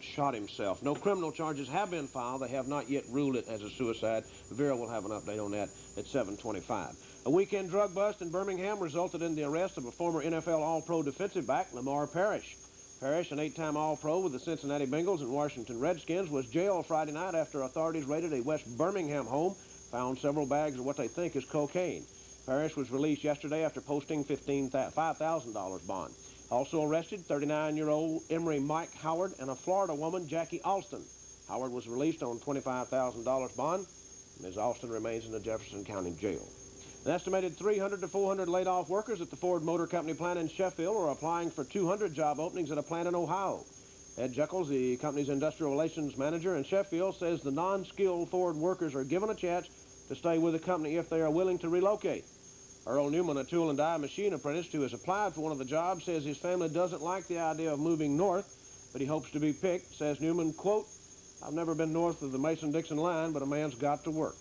shot himself. No criminal charges have been filed. They have not yet ruled it as a suicide. Vera will have an update on that at 7:25. A weekend drug bust in Birmingham resulted in the arrest of a former NFL All-Pro defensive back, Lamar Parrish. Parrish, an 8-time All-Pro with the Cincinnati Bengals and Washington Redskins, was jailed Friday night after authorities raided a West Birmingham home, found several bags of what they think is cocaine. Parrish was released yesterday after posting $5,000 bond. Also arrested, 39-year-old Emery Mike Howard and a Florida woman, Jackie Alston. Howard was released on $25,000 bond. Ms. Alston remains in the Jefferson County Jail. An estimated 300 to 400 laid-off workers at the Ford Motor Company plant in Sheffield are applying for 200 job openings at a plant in Ohio. Ed Jekyll, the company's industrial relations manager in Sheffield, says the non-skilled Ford workers are given a chance to stay with the company if they are willing to relocate. Earl Newman, a tool and die machine apprentice who has applied for one of the jobs, says his family doesn't like the idea of moving north, but he hopes to be picked. Says Newman, quote, "I've never been north of the Mason-Dixon line, but a man's got to work."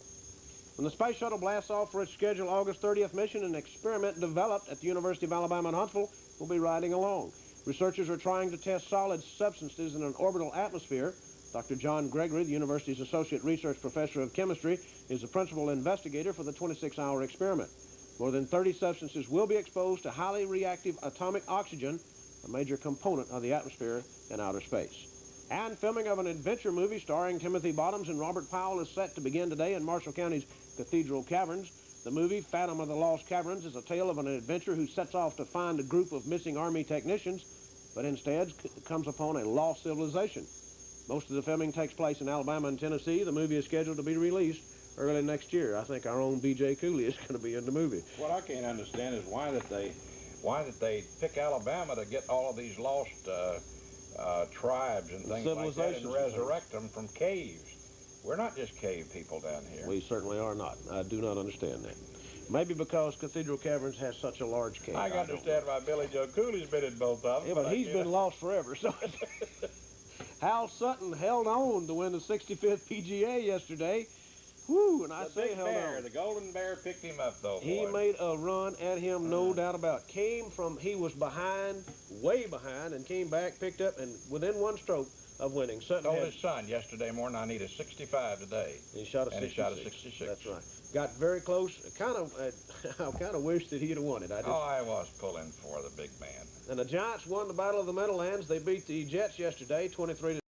When the space shuttle blasts off for its scheduled August 30th mission, an experiment developed at the University of Alabama in Huntsville will be riding along. Researchers are trying to test solid substances in an orbital atmosphere. Dr. John Gregory, the university's associate research professor of chemistry, is the principal investigator for the 26-hour experiment. More than 30 substances will be exposed to highly reactive atomic oxygen, a major component of the atmosphere in outer space. And filming of an adventure movie starring Timothy Bottoms and Robert Powell is set to begin today in Marshall County's Cathedral Caverns. The movie, Phantom of the Lost Caverns, is a tale of an adventurer who sets off to find a group of missing Army technicians, but instead comes upon a lost civilization. Most of the filming takes place in Alabama and Tennessee. The movie is scheduled to be released early next year. I think our own B.J. Cooley is going to be in the movie. What I can't understand is why that they pick Alabama to get all of these lost tribes and things like that and resurrect them from caves. We're not just cave people down here. We certainly are not. I do not understand that. Maybe because Cathedral Caverns has such a large cave. I can understand why Billy Joe Cooley's been in both of them. Yeah, but he's been lost forever. So Hal Sutton held on to win the 65th PGA yesterday. Whew, and I say held on. The Golden Bear picked him up, though. He made a run at him, no doubt about it. He was behind, way behind, and came back, picked up, and within one stroke of winning. Sutton told his son yesterday morning, I need a 65 today. He shot a 66. And he shot a 66. That's right. Got very close. I kind of wish that he'd have won it. I was pulling for the big man. And the Giants won the Battle of the Meadowlands. They beat the Jets yesterday, 23-17.